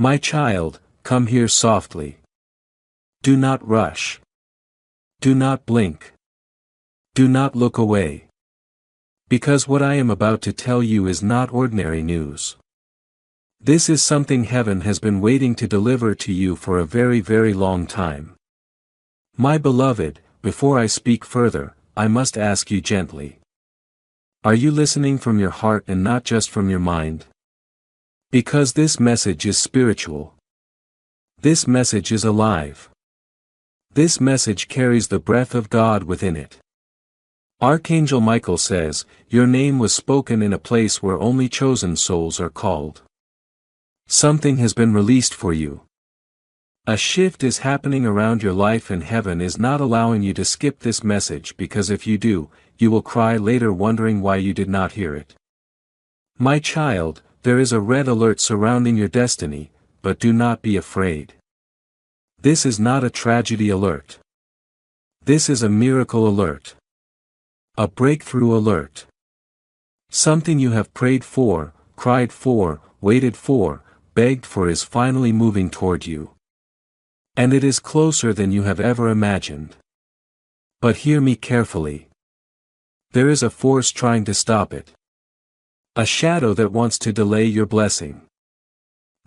My child, come here softly. Do not rush. Do not blink. Do not look away. Because what I am about to tell you is not ordinary news. This is something heaven has been waiting to deliver to you for a very, very long time. My beloved, before I speak further, I must ask you gently. Are you listening from your heart and not just from your mind? Because this message is spiritual. This message is alive. This message carries the breath of God within it. Archangel Michael says, your name was spoken in a place where only chosen souls are called. Something has been released for you. A shift is happening around your life and heaven is not allowing you to skip this message because if you do, you will cry later wondering why you did not hear it. My child, there is a red alert surrounding your destiny, but do not be afraid. This is not a tragedy alert. This is a miracle alert. A breakthrough alert. Something you have prayed for, cried for, waited for, begged for is finally moving toward you. And it is closer than you have ever imagined. But hear me carefully. There is a force trying to stop it. A shadow that wants to delay your blessing.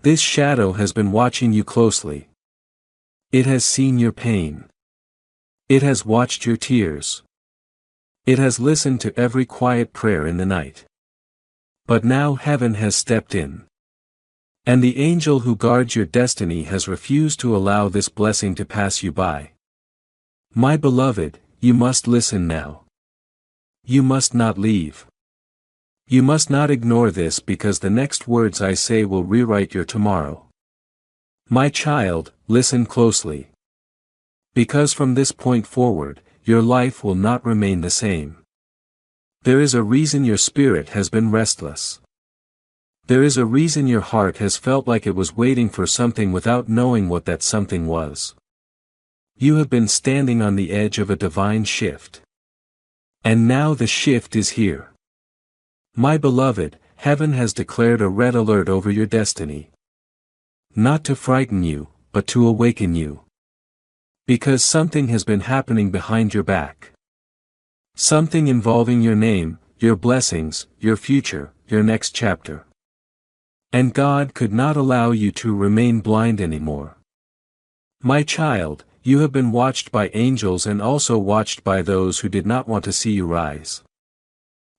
This shadow has been watching you closely. It has seen your pain. It has watched your tears. It has listened to every quiet prayer in the night. But now heaven has stepped in. And the angel who guards your destiny has refused to allow this blessing to pass you by. My beloved, you must listen now. You must not leave. You must not ignore this because the next words I say will rewrite your tomorrow. My child, listen closely. Because from this point forward, your life will not remain the same. There is a reason your spirit has been restless. There is a reason your heart has felt like it was waiting for something without knowing what that something was. You have been standing on the edge of a divine shift. And now the shift is here. My beloved, heaven has declared a red alert over your destiny. Not to frighten you, but to awaken you. Because something has been happening behind your back. Something involving your name, your blessings, your future, your next chapter. And God could not allow you to remain blind anymore. My child, you have been watched by angels and also watched by those who did not want to see you rise.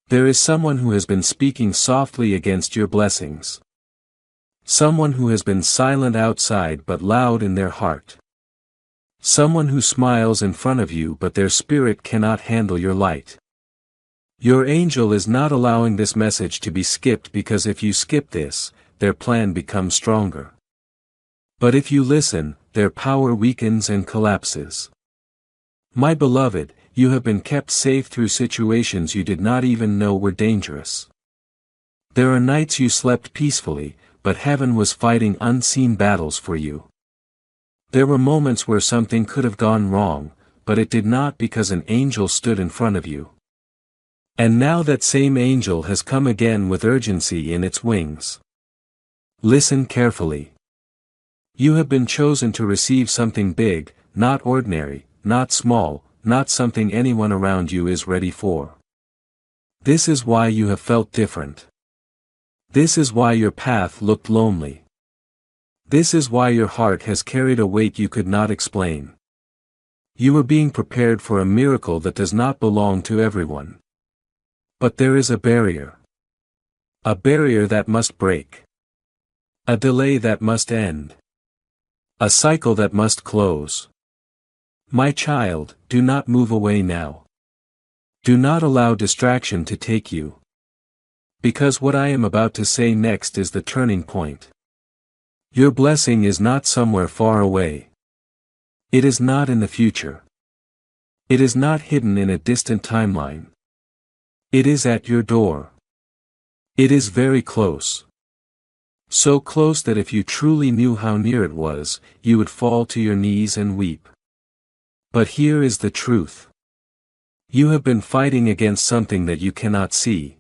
There is someone who has been speaking softly against your blessings. Someone who has been silent outside but loud in their heart. Someone who smiles in front of you but their spirit cannot handle your light. Your angel is not allowing this message to be skipped because if you skip this, their plan becomes stronger. But if you listen, their power weakens and collapses. My beloved, you have been kept safe through situations you did not even know were dangerous. There are nights you slept peacefully, but heaven was fighting unseen battles for you. There were moments where something could have gone wrong, but it did not because an angel stood in front of you. And now that same angel has come again with urgency in its wings. Listen carefully. You have been chosen to receive something big, not ordinary, not small, not something anyone around you is ready for. This is why you have felt different. This is why your path looked lonely. This is why your heart has carried a weight you could not explain. You are being prepared for a miracle that does not belong to everyone. But there is a barrier. A barrier that must break. A delay that must end. A cycle that must close. My child, do not move away now. Do not allow distraction to take you. Because what I am about to say next is the turning point. Your blessing is not somewhere far away. It is not in the future. It is not hidden in a distant timeline. It is at your door. It is very close. So close that if you truly knew how near it was, you would fall to your knees and weep. But here is the truth. You have been fighting against something that you cannot see.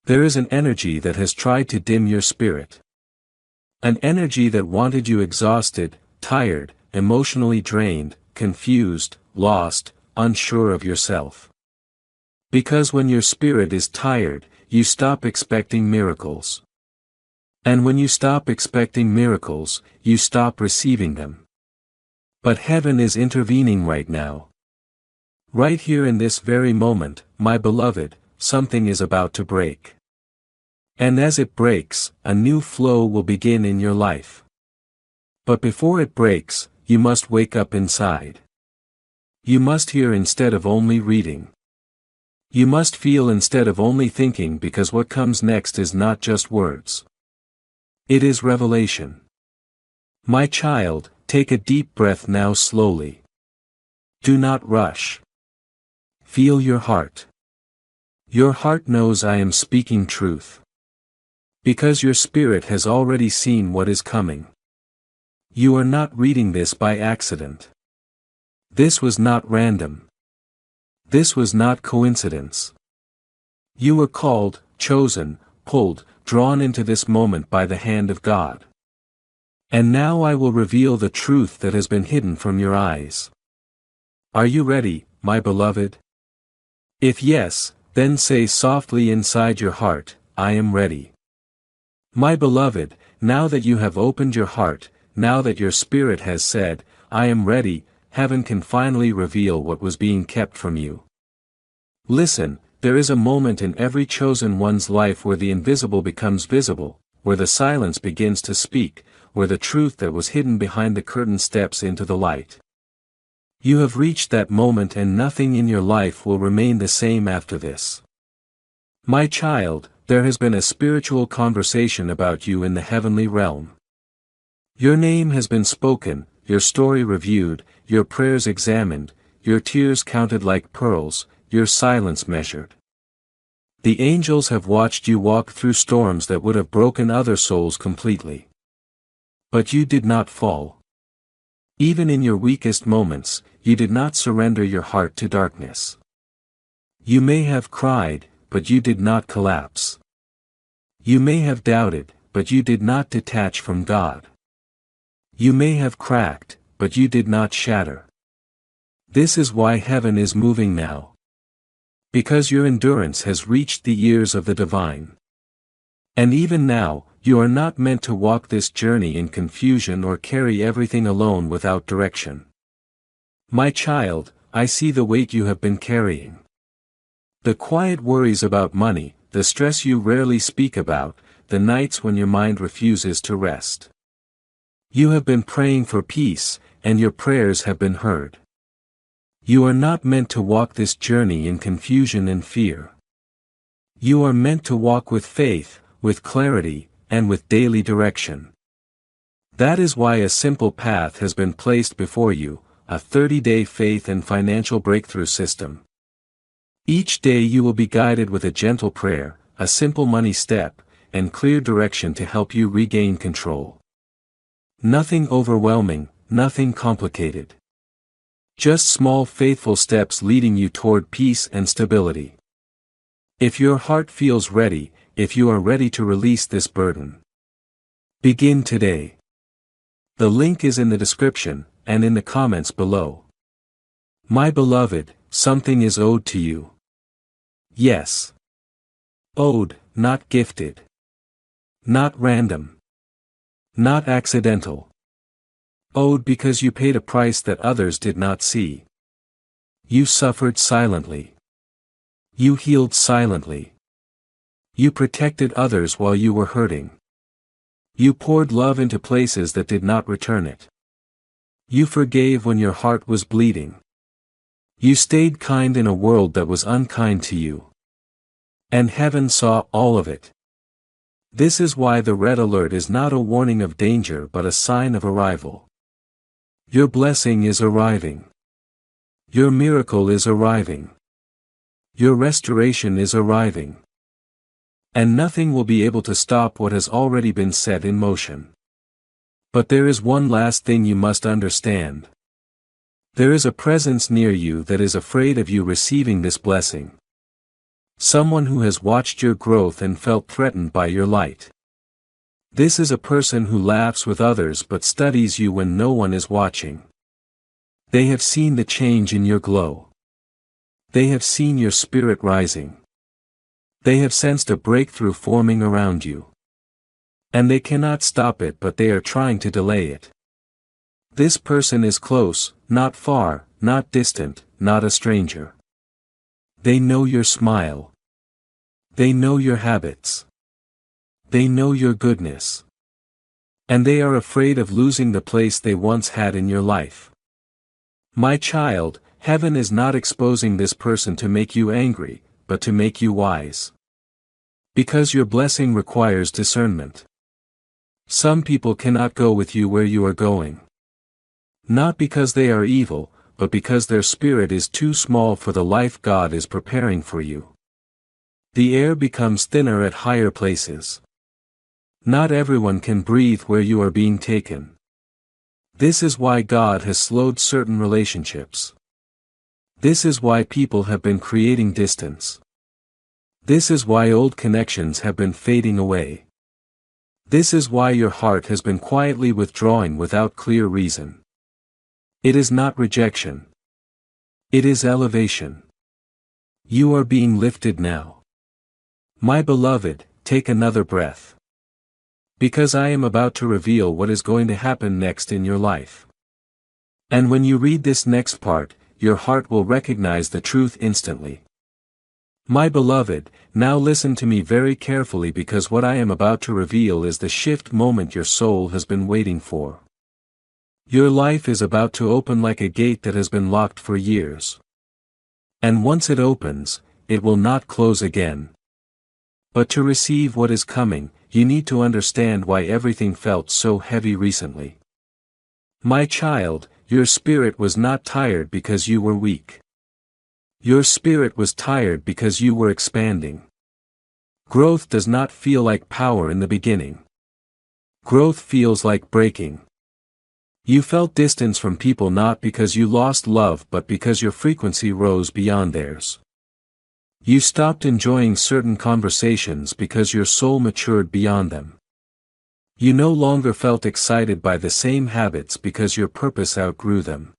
There is an energy that has tried to dim your spirit. An energy that wanted you exhausted, tired, emotionally drained, confused, lost, unsure of yourself. Because when your spirit is tired, you stop expecting miracles. And when you stop expecting miracles, you stop receiving them. But heaven is intervening right now. Right here in this very moment, my beloved, something is about to break. And as it breaks, a new flow will begin in your life. But before it breaks, you must wake up inside. You must hear instead of only reading. You must feel instead of only thinking, because what comes next is not just words. It is revelation. My child, take a deep breath now slowly. Do not rush. Feel your heart. Your heart knows I am speaking truth. Because your spirit has already seen what is coming. You are not reading this by accident. This was not random. This was not coincidence. You were called, chosen, pulled, drawn into this moment by the hand of God. And now I will reveal the truth that has been hidden from your eyes. Are you ready, my beloved? If yes, then say softly inside your heart, I am ready. My beloved, now that you have opened your heart, now that your spirit has said, I am ready, heaven can finally reveal what was being kept from you. Listen, there is a moment in every chosen one's life where the invisible becomes visible, where the silence begins to speak, where the truth that was hidden behind the curtain steps into the light. You have reached that moment, and nothing in your life will remain the same after this. My child, there has been a spiritual conversation about you in the heavenly realm. Your name has been spoken, your story reviewed, your prayers examined, your tears counted like pearls, your silence measured. The angels have watched you walk through storms that would have broken other souls completely. But you did not fall. Even in your weakest moments, you did not surrender your heart to darkness. You may have cried, but you did not collapse. You may have doubted, but you did not detach from God. You may have cracked, but you did not shatter. This is why heaven is moving now. Because your endurance has reached the ears of the divine. And even now, you are not meant to walk this journey in confusion or carry everything alone without direction. My child, I see the weight you have been carrying. The quiet worries about money, the stress you rarely speak about, the nights when your mind refuses to rest. You have been praying for peace, and your prayers have been heard. You are not meant to walk this journey in confusion and fear. You are meant to walk with faith, with clarity, and with daily direction. That is why a simple path has been placed before you, a 30-day faith and financial breakthrough system. Each day you will be guided with a gentle prayer, a simple money step, and clear direction to help you regain control. Nothing overwhelming, nothing complicated. Just small faithful steps leading you toward peace and stability. If your heart feels ready, if you are ready to release this burden, begin today. The link is in the description, and in the comments below. My beloved, something is owed to you. Yes. Owed, not gifted. Not random. Not accidental. Owed because you paid a price that others did not see. You suffered silently. You healed silently. You protected others while you were hurting. You poured love into places that did not return it. You forgave when your heart was bleeding. You stayed kind in a world that was unkind to you. And heaven saw all of it. This is why the red alert is not a warning of danger but a sign of arrival. Your blessing is arriving. Your miracle is arriving. Your restoration is arriving. And nothing will be able to stop what has already been set in motion. But there is one last thing you must understand. There is a presence near you that is afraid of you receiving this blessing. Someone who has watched your growth and felt threatened by your light. This is a person who laughs with others but studies you when no one is watching. They have seen the change in your glow. They have seen your spirit rising. They have sensed a breakthrough forming around you. And they cannot stop it, but they are trying to delay it. This person is close, not far, not distant, not a stranger. They know your smile. They know your habits. They know your goodness. And they are afraid of losing the place they once had in your life. My child, heaven is not exposing this person to make you angry, but to make you wise. Because your blessing requires discernment. Some people cannot go with you where you are going. Not because they are evil, but because their spirit is too small for the life God is preparing for you. The air becomes thinner at higher places. Not everyone can breathe where you are being taken. This is why God has slowed certain relationships. This is why people have been creating distance. This is why old connections have been fading away. This is why your heart has been quietly withdrawing without clear reason. It is not rejection. It is elevation. You are being lifted now. My beloved, take another breath. Because I am about to reveal what is going to happen next in your life. And when you read this next part, your heart will recognize the truth instantly. My beloved, now listen to me very carefully, because what I am about to reveal is the shift moment your soul has been waiting for. Your life is about to open like a gate that has been locked for years. And once it opens, it will not close again. But to receive what is coming, you need to understand why everything felt so heavy recently. My child, your spirit was not tired because you were weak. Your spirit was tired because you were expanding. Growth does not feel like power in the beginning. Growth feels like breaking. You felt distance from people not because you lost love but because your frequency rose beyond theirs. You stopped enjoying certain conversations because your soul matured beyond them. You no longer felt excited by the same habits because your purpose outgrew them.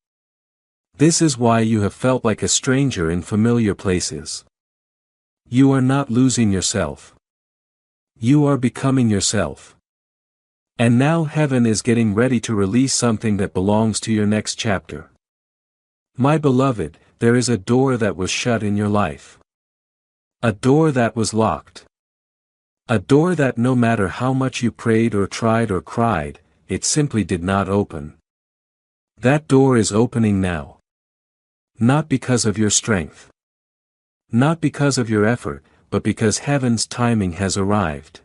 This is why you have felt like a stranger in familiar places. You are not losing yourself. You are becoming yourself. And now heaven is getting ready to release something that belongs to your next chapter. My beloved, there is a door that was shut in your life. A door that was locked. A door that no matter how much you prayed or tried or cried, it simply did not open. That door is opening now. Not because of your strength. Not because of your effort, but because heaven's timing has arrived.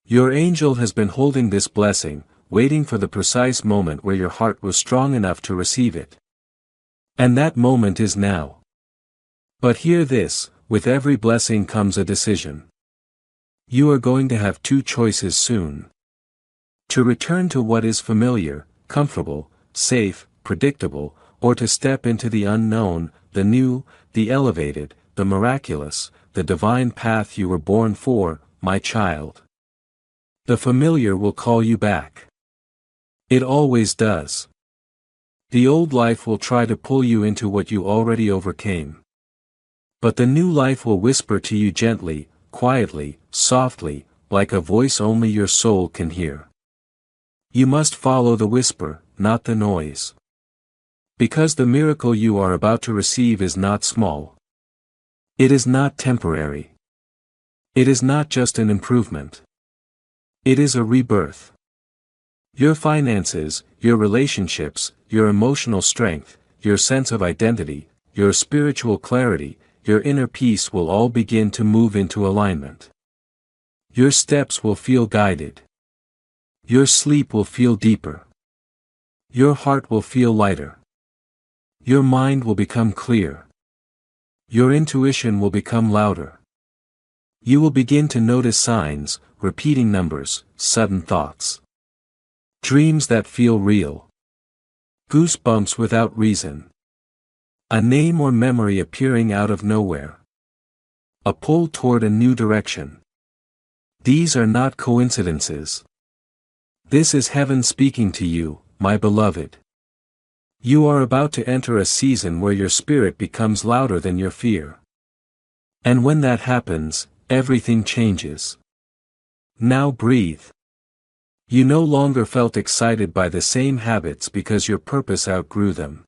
Your angel has been holding this blessing, waiting for the precise moment where your heart was strong enough to receive it. And that moment is now. But hear this, with every blessing comes a decision. You are going to have two choices soon. To return to what is familiar, comfortable, safe, predictable, or to step into the unknown, the new, the elevated, the miraculous, the divine path you were born for, my child. The familiar will call you back. It always does. The old life will try to pull you into what you already overcame. But the new life will whisper to you gently, quietly, softly, like a voice only your soul can hear. You must follow the whisper, not the noise. Because the miracle you are about to receive is not small. It is not temporary. It is not just an improvement. It is a rebirth. Your finances, your relationships, your emotional strength, your sense of identity, your spiritual clarity, your inner peace will all begin to move into alignment. Your steps will feel guided. Your sleep will feel deeper. Your heart will feel lighter. Your mind will become clear. Your intuition will become louder. You will begin to notice signs, repeating numbers, sudden thoughts. Dreams that feel real. Goosebumps without reason. A name or memory appearing out of nowhere. A pull toward a new direction. These are not coincidences. This is heaven speaking to you, my beloved. You are about to enter a season where your spirit becomes louder than your fear. And when that happens, everything changes. Now breathe. You no longer felt excited by the same habits because your purpose outgrew them.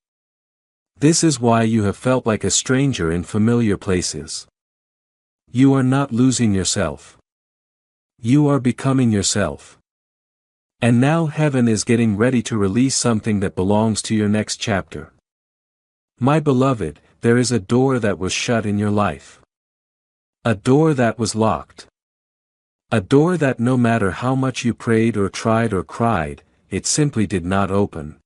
This is why you have felt like a stranger in familiar places. You are not losing yourself. You are becoming yourself. And now heaven is getting ready to release something that belongs to your next chapter. My beloved, there is a door that was shut in your life. A door that was locked. A door that no matter how much you prayed or tried or cried, it simply did not open.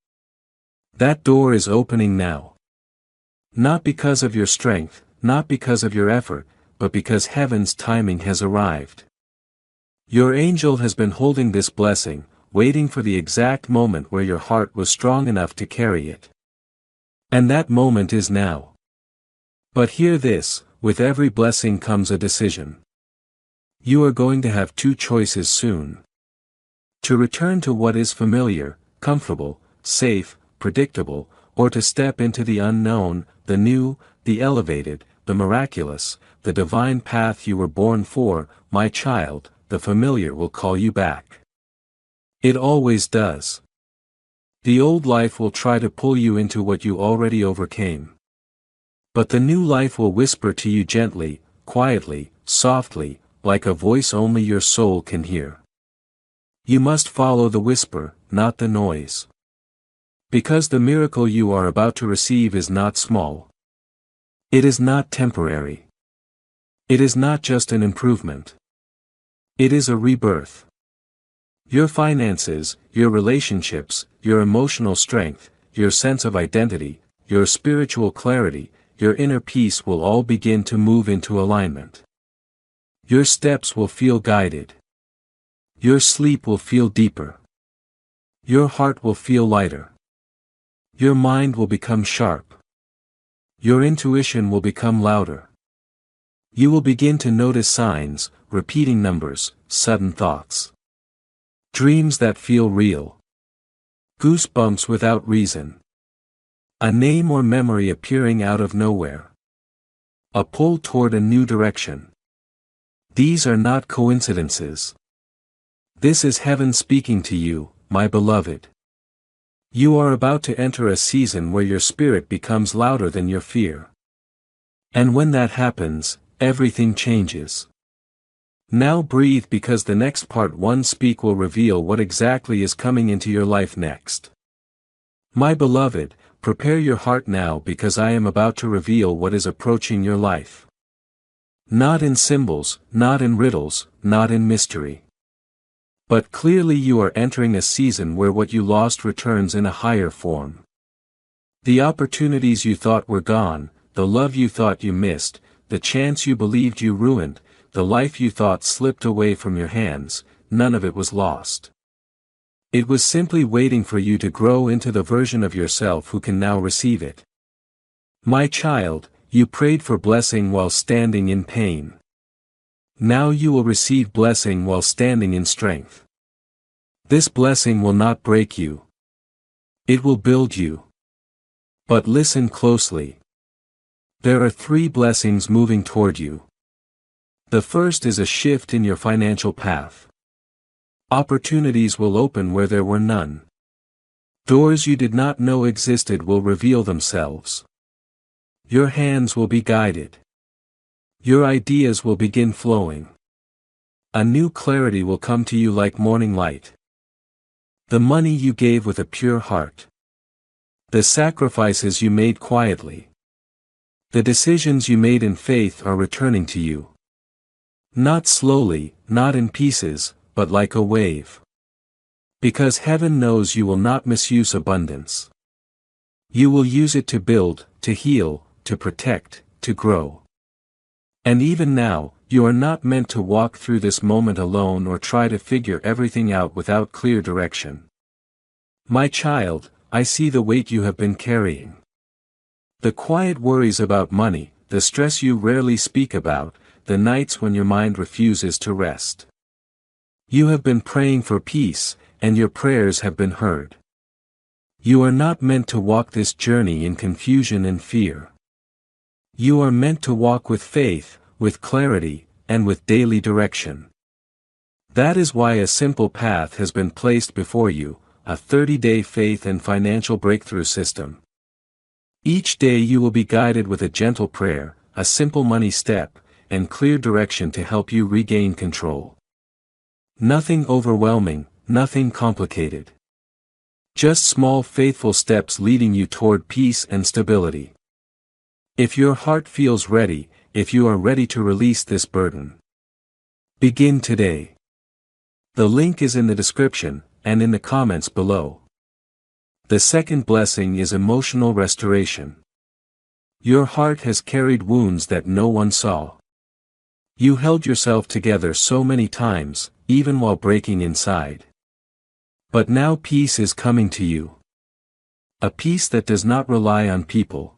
That door is opening now. Not because of your strength, not because of your effort, but because heaven's timing has arrived. Your angel has been holding this blessing, waiting for the exact moment where your heart was strong enough to carry it. And that moment is now. But hear this, with every blessing comes a decision. You are going to have two choices soon. To return to what is familiar, comfortable, safe, predictable, or to step into the unknown, the new, the elevated, the miraculous, the divine path you were born for, my child. The familiar will call you back. It always does. The old life will try to pull you into what you already overcame. But the new life will whisper to you gently, quietly, softly, like a voice only your soul can hear. You must follow the whisper, not the noise. Because the miracle you are about to receive is not small. It is not temporary. It is not just an improvement. It is a rebirth. Your finances, your relationships, your emotional strength, your sense of identity, your spiritual clarity, your inner peace will all begin to move into alignment. Your steps will feel guided. Your sleep will feel deeper. Your heart will feel lighter. Your mind will become sharp. Your intuition will become louder. You will begin to notice signs, repeating numbers, sudden thoughts. Dreams that feel real. Goosebumps without reason. A name or memory appearing out of nowhere. A pull toward a new direction. These are not coincidences. This is heaven speaking to you, my beloved. You are about to enter a season where your spirit becomes louder than your fear. And when that happens, everything changes. Now breathe because the next part 1 speak will reveal what exactly is coming into your life next. My beloved, prepare your heart now because I am about to reveal what is approaching your life. Not in symbols, not in riddles, not in mystery. But clearly you are entering a season where what you lost returns in a higher form. The opportunities you thought were gone, the love you thought you missed, the chance you believed you ruined, the life you thought slipped away from your hands, none of it was lost. It was simply waiting for you to grow into the version of yourself who can now receive it. My child, you prayed for blessing while standing in pain. Now you will receive blessing while standing in strength. This blessing will not break you. It will build you. But listen closely. There are 3 blessings moving toward you. The first is a shift in your financial path. Opportunities will open where there were none. Doors you did not know existed will reveal themselves. Your hands will be guided. Your ideas will begin flowing. A new clarity will come to you like morning light. The money you gave with a pure heart. The sacrifices you made quietly. The decisions you made in faith are returning to you. Not slowly, not in pieces, but like a wave. Because heaven knows you will not misuse abundance. You will use it to build, to heal, to protect, to grow. And even now, you are not meant to walk through this moment alone or try to figure everything out without clear direction. My child, I see the weight you have been carrying. The quiet worries about money, the stress you rarely speak about, the nights when your mind refuses to rest. You have been praying for peace, and your prayers have been heard. You are not meant to walk this journey in confusion and fear. You are meant to walk with faith, with clarity, and with daily direction. That is why a simple path has been placed before you, a 30-day faith and financial breakthrough system. Each day you will be guided with a gentle prayer, a simple money step, and clear direction to help you regain control. Nothing overwhelming, nothing complicated. Just small faithful steps leading you toward peace and stability. If your heart feels ready, if you are ready to release this burden, begin today. The link is in the description, and in the comments below. The second blessing is emotional restoration. Your heart has carried wounds that no one saw. You held yourself together so many times, even while breaking inside. But now peace is coming to you. A peace that does not rely on people.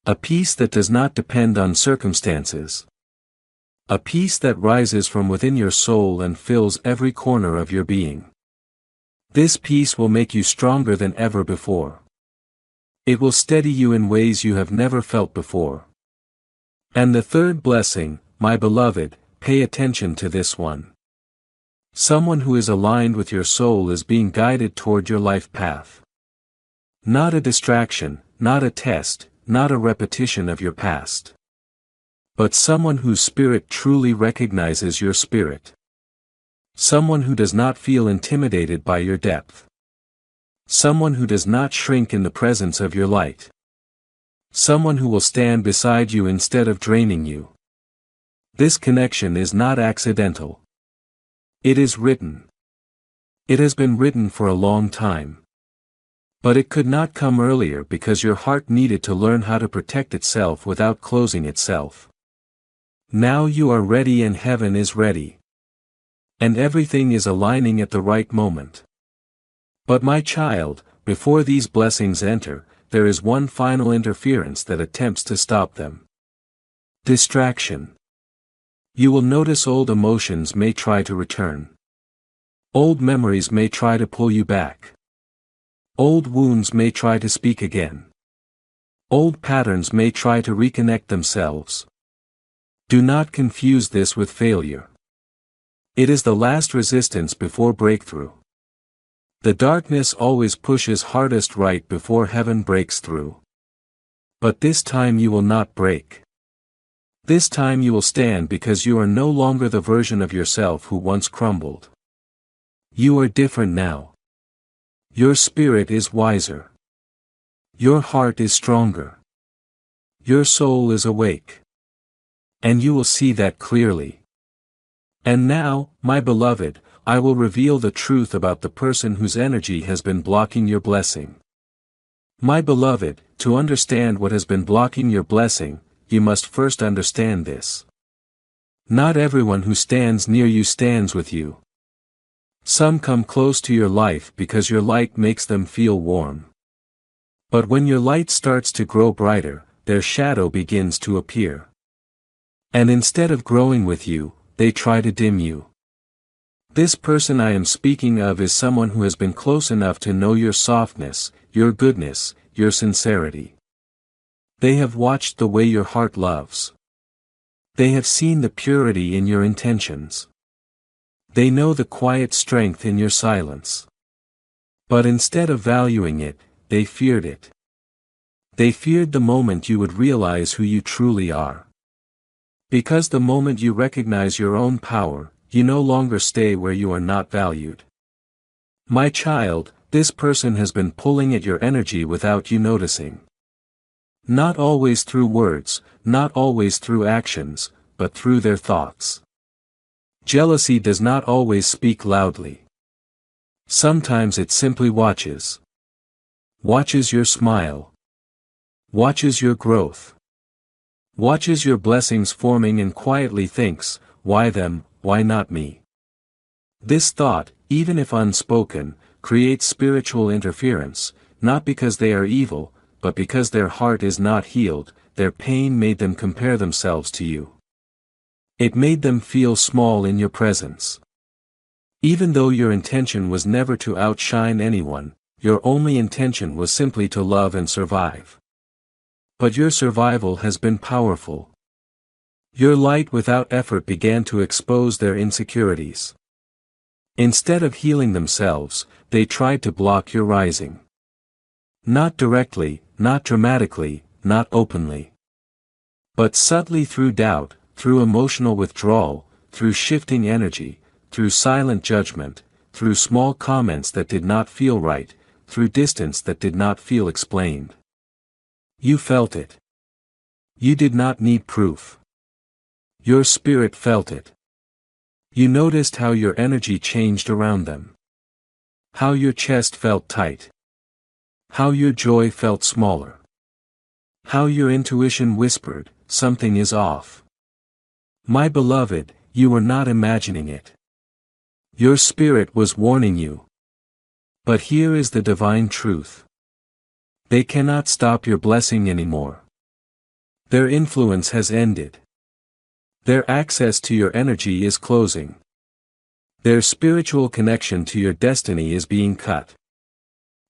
A peace that does not depend on circumstances. A peace that rises from within your soul and fills every corner of your being. This peace will make you stronger than ever before. It will steady you in ways you have never felt before. And the third blessing, my beloved, pay attention to this one. Someone who is aligned with your soul is being guided toward your life path. Not a distraction, not a test, not a repetition of your past. But someone whose spirit truly recognizes your spirit. Someone who does not feel intimidated by your depth. Someone who does not shrink in the presence of your light. Someone who will stand beside you instead of draining you. This connection is not accidental. It is written. It has been written for a long time. But it could not come earlier because your heart needed to learn how to protect itself without closing itself. Now you are ready and heaven is ready. And everything is aligning at the right moment. But my child, before these blessings enter, there is one final interference that attempts to stop them. Distraction. You will notice old emotions may try to return. Old memories may try to pull you back. Old wounds may try to speak again. Old patterns may try to reconnect themselves. Do not confuse this with failure. It is the last resistance before breakthrough. The darkness always pushes hardest right before heaven breaks through. But this time you will not break. This time you will stand because you are no longer the version of yourself who once crumbled. You are different now. Your spirit is wiser. Your heart is stronger. Your soul is awake. And you will see that clearly. And now, my beloved, I will reveal the truth about the person whose energy has been blocking your blessing. My beloved, to understand what has been blocking your blessing, you must first understand this. Not everyone who stands near you stands with you. Some come close to your life because your light makes them feel warm. But when your light starts to grow brighter, their shadow begins to appear. And instead of growing with you, they try to dim you. This person I am speaking of is someone who has been close enough to know your softness, your goodness, your sincerity. They have watched the way your heart loves. They have seen the purity in your intentions. They know the quiet strength in your silence. But instead of valuing it, they feared it. They feared the moment you would realize who you truly are. Because the moment you recognize your own power, you no longer stay where you are not valued. My child, this person has been pulling at your energy without you noticing. Not always through words, not always through actions, but through their thoughts. Jealousy does not always speak loudly. Sometimes it simply watches. Watches your smile. Watches your growth. Watches your blessings forming and quietly thinks, why them, why not me? This thought, even if unspoken, creates spiritual interference, not because they are evil, but because their heart is not healed. Their pain made them compare themselves to you. It made them feel small in your presence. Even though your intention was never to outshine anyone, your only intention was simply to love and survive. But your survival has been powerful. Your light without effort began to expose their insecurities. Instead of healing themselves, they tried to block your rising. Not directly, not dramatically, not openly. But subtly through doubt, through emotional withdrawal, through shifting energy, through silent judgment, through small comments that did not feel right, through distance that did not feel explained. You felt it. You did not need proof. Your spirit felt it. You noticed how your energy changed around them. How your chest felt tight. How your joy felt smaller. How your intuition whispered, something is off. My beloved, you were not imagining it. Your spirit was warning you. But here is the divine truth. They cannot stop your blessing anymore. Their influence has ended. Their access to your energy is closing. Their spiritual connection to your destiny is being cut.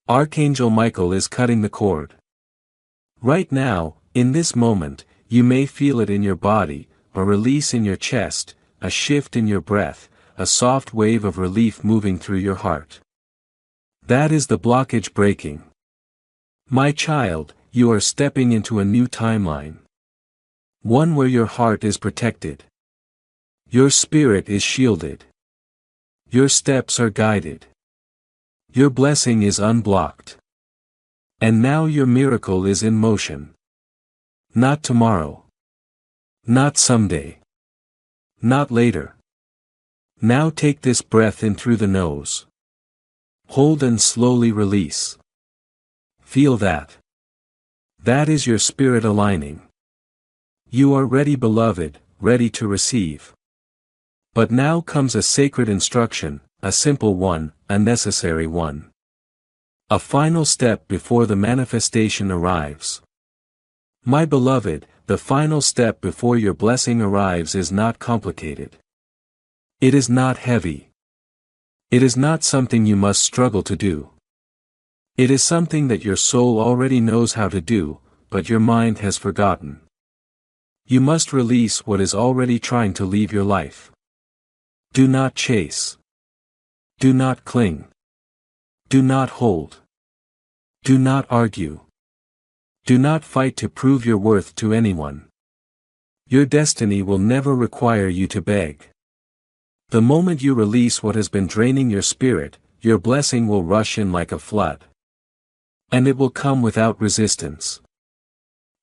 Archangel Michael is cutting the cord. Right now, in this moment, you may feel it in your body, a release in your chest, a shift in your breath, a soft wave of relief moving through your heart. That is the blockage breaking. My child, you are stepping into a new timeline. One where your heart is protected. Your spirit is shielded. Your steps are guided. Your blessing is unblocked. And now your miracle is in motion. Not tomorrow. Not someday. Not later. Now take this breath in through the nose. Hold and slowly release. Feel that. That is your spirit aligning. You are ready, beloved, ready to receive. But now comes a sacred instruction, a simple one, a necessary one. A final step before the manifestation arrives. My beloved, the final step before your blessing arrives is not complicated. It is not heavy. It is not something you must struggle to do. It is something that your soul already knows how to do, but your mind has forgotten. You must release what is already trying to leave your life. Do not chase. Do not cling. Do not hold. Do not argue. Do not fight to prove your worth to anyone. Your destiny will never require you to beg. The moment you release what has been draining your spirit, your blessing will rush in like a flood. And it will come without resistance.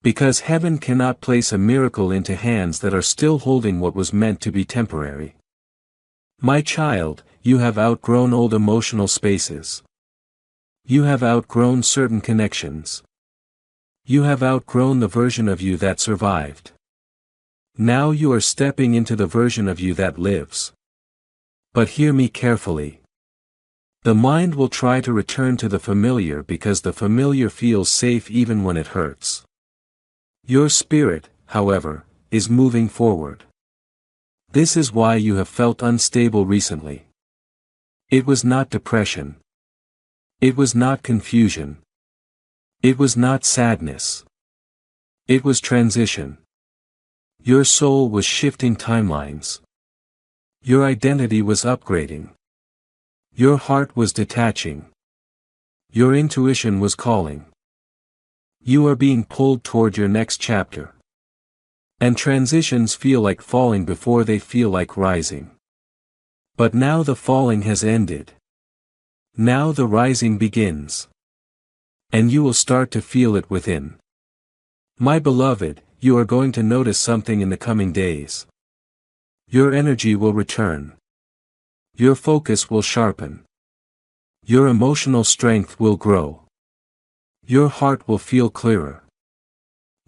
Because heaven cannot place a miracle into hands that are still holding what was meant to be temporary. My child, you have outgrown old emotional spaces. You have outgrown certain connections. You have outgrown the version of you that survived. Now you are stepping into the version of you that lives. But hear me carefully. The mind will try to return to the familiar because the familiar feels safe even when it hurts. Your spirit, however, is moving forward. This is why you have felt unstable recently. It was not depression. It was not confusion. It was not sadness. It was transition. Your soul was shifting timelines. Your identity was upgrading. Your heart was detaching. Your intuition was calling. You are being pulled toward your next chapter. And transitions feel like falling before they feel like rising. But now the falling has ended. Now the rising begins. And you will start to feel it within. My beloved, you are going to notice something in the coming days. Your energy will return. Your focus will sharpen. Your emotional strength will grow. Your heart will feel clearer.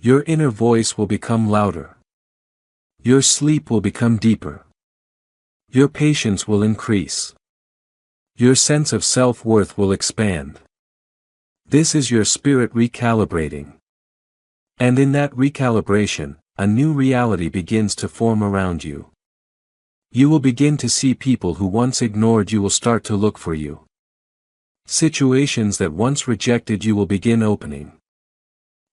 Your inner voice will become louder. Your sleep will become deeper. Your patience will increase. Your sense of self-worth will expand. This is your spirit recalibrating. And in that recalibration, a new reality begins to form around you. You will begin to see people who once ignored you will start to look for you. Situations that once rejected you will begin opening.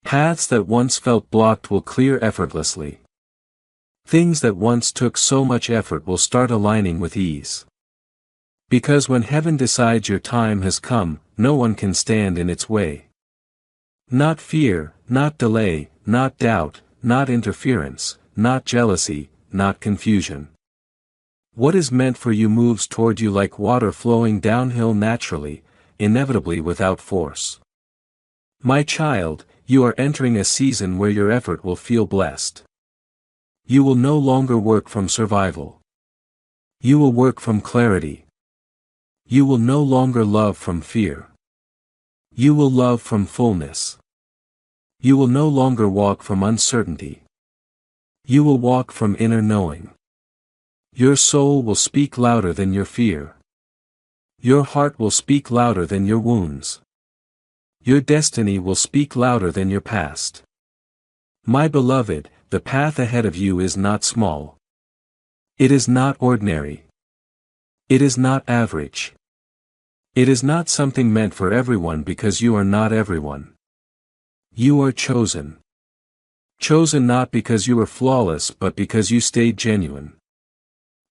Paths that once felt blocked will clear effortlessly. Things that once took so much effort will start aligning with ease. Because when heaven decides your time has come, no one can stand in its way. Not fear, not delay, not doubt, not interference, not jealousy, not confusion. What is meant for you moves toward you like water flowing downhill naturally, inevitably without force. My child, you are entering a season where your effort will feel blessed. You will no longer work from survival. You will work from clarity. You will no longer love from fear. You will love from fullness. You will no longer walk from uncertainty. You will walk from inner knowing. Your soul will speak louder than your fear. Your heart will speak louder than your wounds. Your destiny will speak louder than your past. My beloved, the path ahead of you is not small. It is not ordinary. It is not average. It is not something meant for everyone because you are not everyone. You are chosen. Chosen not because you were flawless but because you stayed genuine.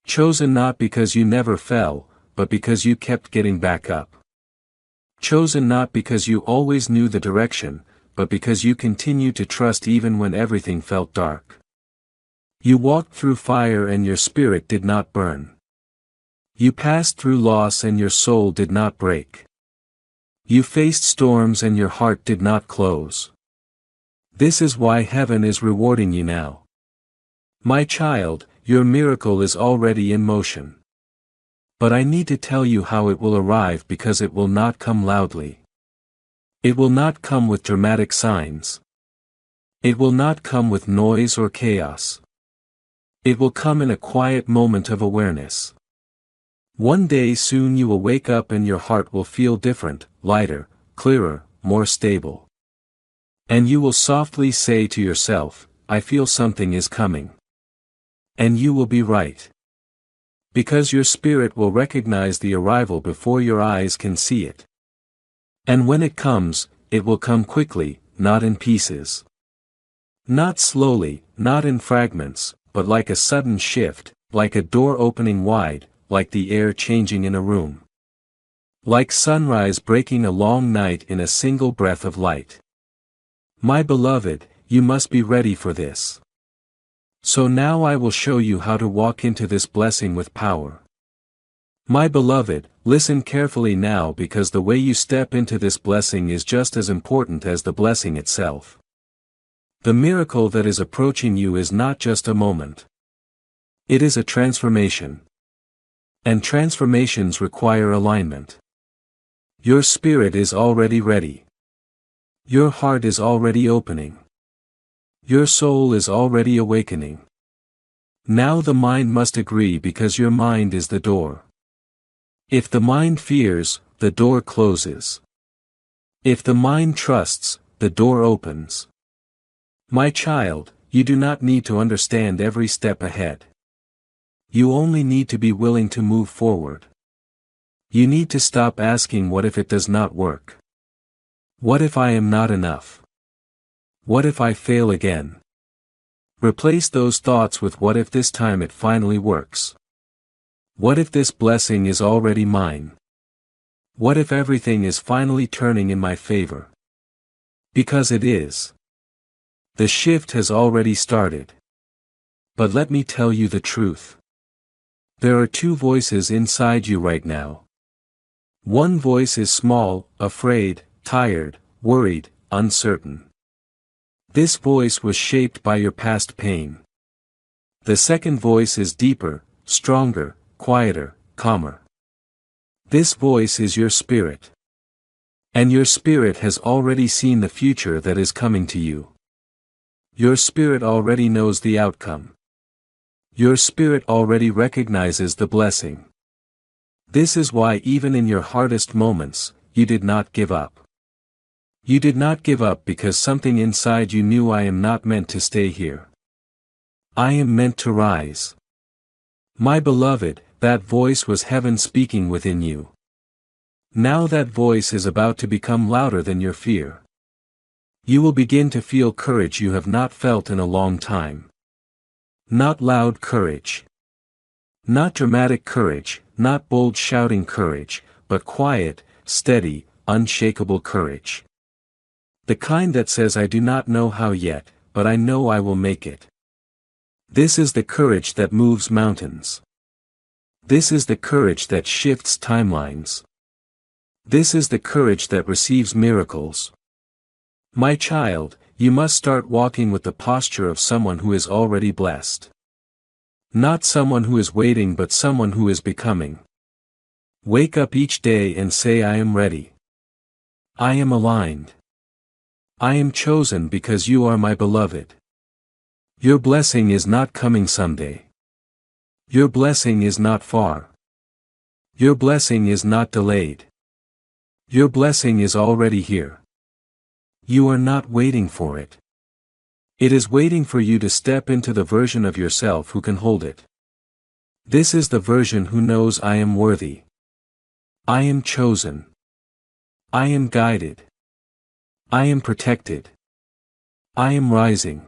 Chosen not because you never fell, but because you kept getting back up. Chosen not because you always knew the direction, but because you continued to trust even when everything felt dark. You walked through fire and your spirit did not burn. You passed through loss and your soul did not break. You faced storms and your heart did not close. This is why heaven is rewarding you now. My child, your miracle is already in motion. But I need to tell you how it will arrive because it will not come loudly. It will not come with dramatic signs. It will not come with noise or chaos. It will come in a quiet moment of awareness. One day soon you will wake up and your heart will feel different, lighter, clearer, more stable. And you will softly say to yourself, I feel something is coming. And you will be right. Because your spirit will recognize the arrival before your eyes can see it. And when it comes, it will come quickly, not in pieces. Not slowly, not in fragments, but like a sudden shift, like a door opening wide, like the air changing in a room. Like sunrise breaking a long night in a single breath of light. My beloved, you must be ready for this. So now I will show you how to walk into this blessing with power. My beloved, listen carefully now because the way you step into this blessing is just as important as the blessing itself. The miracle that is approaching you is not just a moment. It is a transformation. And transformations require alignment. Your spirit is already ready. Your heart is already opening. Your soul is already awakening. Now the mind must agree because your mind is the door. If the mind fears, the door closes. If the mind trusts, the door opens. My child, you do not need to understand every step ahead. You only need to be willing to move forward. You need to stop asking what if it does not work? What if I am not enough? What if I fail again? Replace those thoughts with what if this time it finally works? What if this blessing is already mine? What if everything is finally turning in my favor? Because it is. The shift has already started. But let me tell you the truth. There are two voices inside you right now. One voice is small, afraid, tired, worried, uncertain. This voice was shaped by your past pain. The second voice is deeper, stronger, quieter, calmer. This voice is your spirit. And your spirit has already seen the future that is coming to you. Your spirit already knows the outcome. Your spirit already recognizes the blessing. This is why even in your hardest moments, you did not give up. You did not give up because something inside you knew I am not meant to stay here. I am meant to rise. My beloved, that voice was heaven speaking within you. Now that voice is about to become louder than your fear. You will begin to feel courage you have not felt in a long time. Not loud courage. Not dramatic courage, not bold shouting courage, but quiet, steady, unshakable courage. The kind that says I do not know how yet, but I know I will make it. This is the courage that moves mountains. This is the courage that shifts timelines. This is the courage that receives miracles. My child, you must start walking with the posture of someone who is already blessed. Not someone who is waiting but someone who is becoming. Wake up each day and say I am ready. I am aligned. I am chosen because you are my beloved. Your blessing is not coming someday. Your blessing is not far. Your blessing is not delayed. Your blessing is already here. You are not waiting for it. It is waiting for you to step into the version of yourself who can hold it. This is the version who knows I am worthy. I am chosen. I am guided. I am protected. I am rising.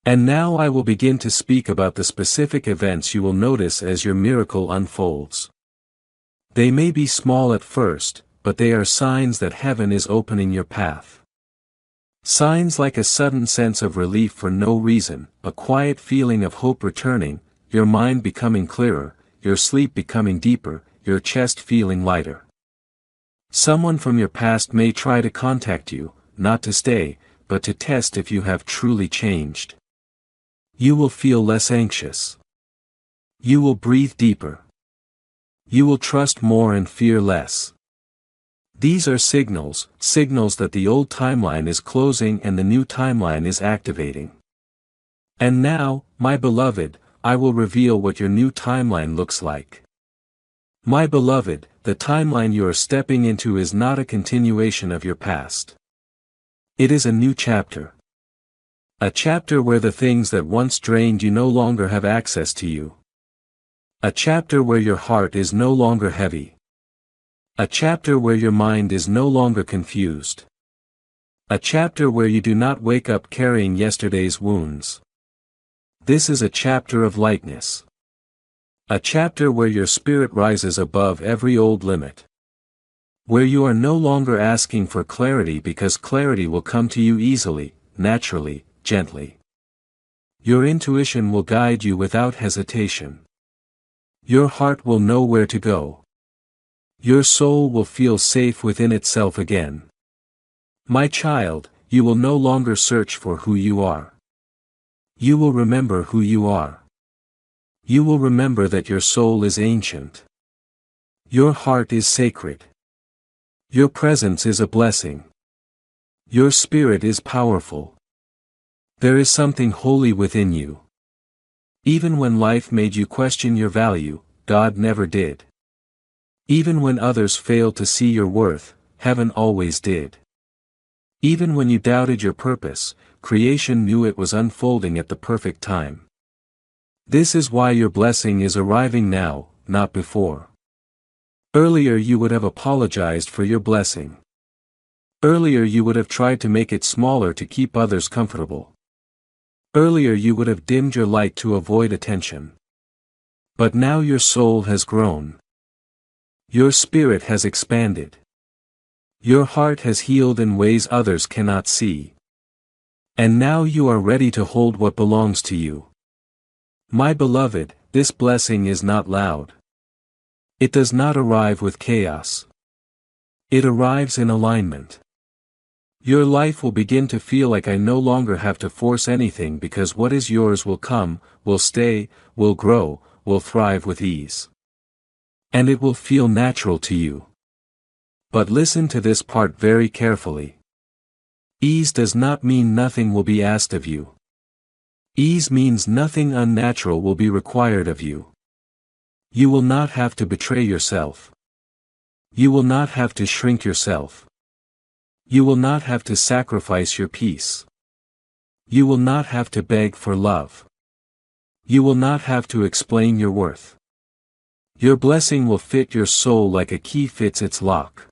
And now I will begin to speak about the specific events you will notice as your miracle unfolds. They may be small at first, but they are signs that heaven is opening your path. Signs like a sudden sense of relief for no reason, a quiet feeling of hope returning, your mind becoming clearer, your sleep becoming deeper, your chest feeling lighter. Someone from your past may try to contact you, not to stay, but to test if you have truly changed. You will feel less anxious. You will breathe deeper. You will trust more and fear less. These are signals that the old timeline is closing and the new timeline is activating. And now, my beloved, I will reveal what your new timeline looks like. My beloved, the timeline you are stepping into is not a continuation of your past. It is a new chapter. A chapter where the things that once drained you no longer have access to you. A chapter where your heart is no longer heavy. A chapter where your mind is no longer confused. A chapter where you do not wake up carrying yesterday's wounds. This is a chapter of lightness. A chapter where your spirit rises above every old limit. Where you are no longer asking for clarity because clarity will come to you easily, naturally, gently. Your intuition will guide you without hesitation. Your heart will know where to go. Your soul will feel safe within itself again. My child, you will no longer search for who you are. You will remember who you are. You will remember that your soul is ancient. Your heart is sacred. Your presence is a blessing. Your spirit is powerful. There is something holy within you. Even when life made you question your value, God never did. Even when others failed to see your worth, heaven always did. Even when you doubted your purpose, creation knew it was unfolding at the perfect time. This is why your blessing is arriving now, not before. Earlier you would have apologized for your blessing. Earlier you would have tried to make it smaller to keep others comfortable. Earlier you would have dimmed your light to avoid attention. But now your soul has grown. Your spirit has expanded. Your heart has healed in ways others cannot see. And now you are ready to hold what belongs to you. My beloved, this blessing is not loud. It does not arrive with chaos. It arrives in alignment. Your life will begin to feel like I no longer have to force anything because what is yours will come, will stay, will grow, will thrive with ease. And it will feel natural to you. But listen to this part very carefully. Ease does not mean nothing will be asked of you. Ease means nothing unnatural will be required of you. You will not have to betray yourself. You will not have to shrink yourself. You will not have to sacrifice your peace. You will not have to beg for love. You will not have to explain your worth. Your blessing will fit your soul like a key fits its lock.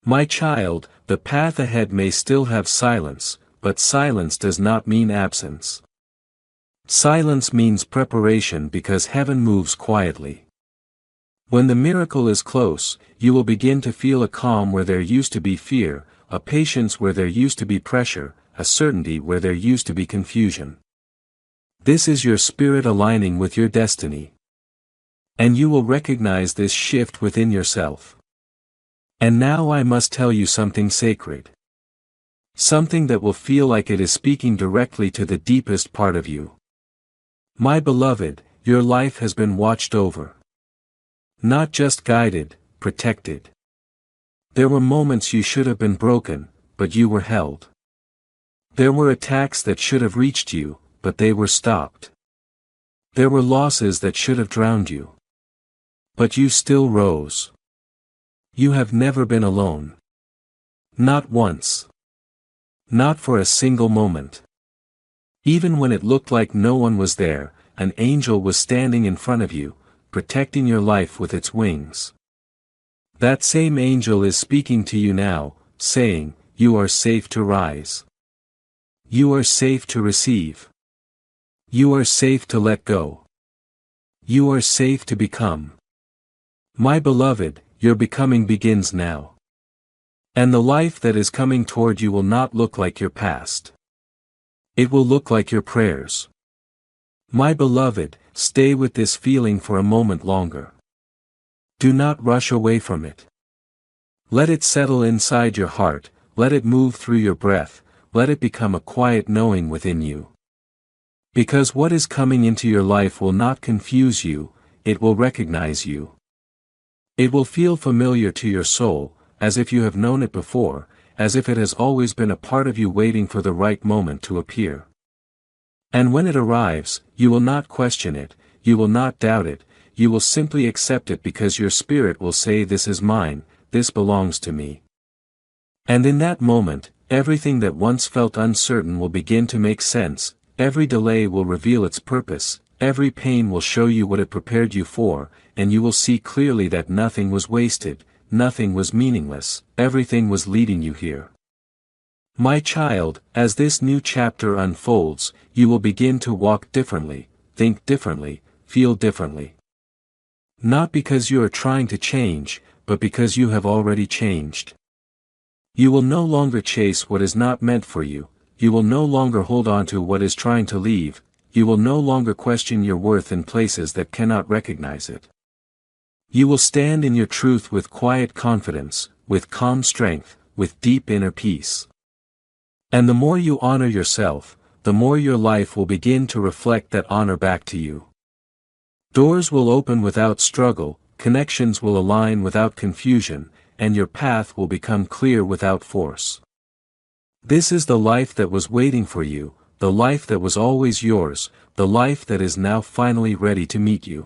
My child, the path ahead may still have silence, but silence does not mean absence. Silence means preparation because heaven moves quietly. When the miracle is close, you will begin to feel a calm where there used to be fear, a patience where there used to be pressure, a certainty where there used to be confusion. This is your spirit aligning with your destiny. And you will recognize this shift within yourself. And now I must tell you something sacred. Something that will feel like it is speaking directly to the deepest part of you. My beloved, your life has been watched over. Not just guided, protected. There were moments you should have been broken, but you were held. There were attacks that should have reached you, but they were stopped. There were losses that should have drowned you. But you still rose. You have never been alone. Not once. Not for a single moment. Even when it looked like no one was there, an angel was standing in front of you, protecting your life with its wings. That same angel is speaking to you now, saying, you are safe to rise. You are safe to receive. You are safe to let go. You are safe to become. My beloved, your becoming begins now. And the life that is coming toward you will not look like your past. It will look like your prayers. My beloved, stay with this feeling for a moment longer. Do not rush away from it. Let it settle inside your heart, let it move through your breath, let it become a quiet knowing within you. Because what is coming into your life will not confuse you, it will recognize you. It will feel familiar to your soul, as if you have known it before, as if it has always been a part of you waiting for the right moment to appear. And when it arrives, you will not question it, you will not doubt it, you will simply accept it because your spirit will say this is mine, this belongs to me. And in that moment, everything that once felt uncertain will begin to make sense, every delay will reveal its purpose, every pain will show you what it prepared you for, and you will see clearly that nothing was wasted, nothing was meaningless, everything was leading you here. My child, as this new chapter unfolds, you will begin to walk differently, think differently, feel differently. Not because you are trying to change, but because you have already changed. You will no longer chase what is not meant for you, you will no longer hold on to what is trying to leave, you will no longer question your worth in places that cannot recognize it. You will stand in your truth with quiet confidence, with calm strength, with deep inner peace. And the more you honor yourself, the more your life will begin to reflect that honor back to you. Doors will open without struggle, connections will align without confusion, and your path will become clear without force. This is the life that was waiting for you, the life that was always yours, the life that is now finally ready to meet you.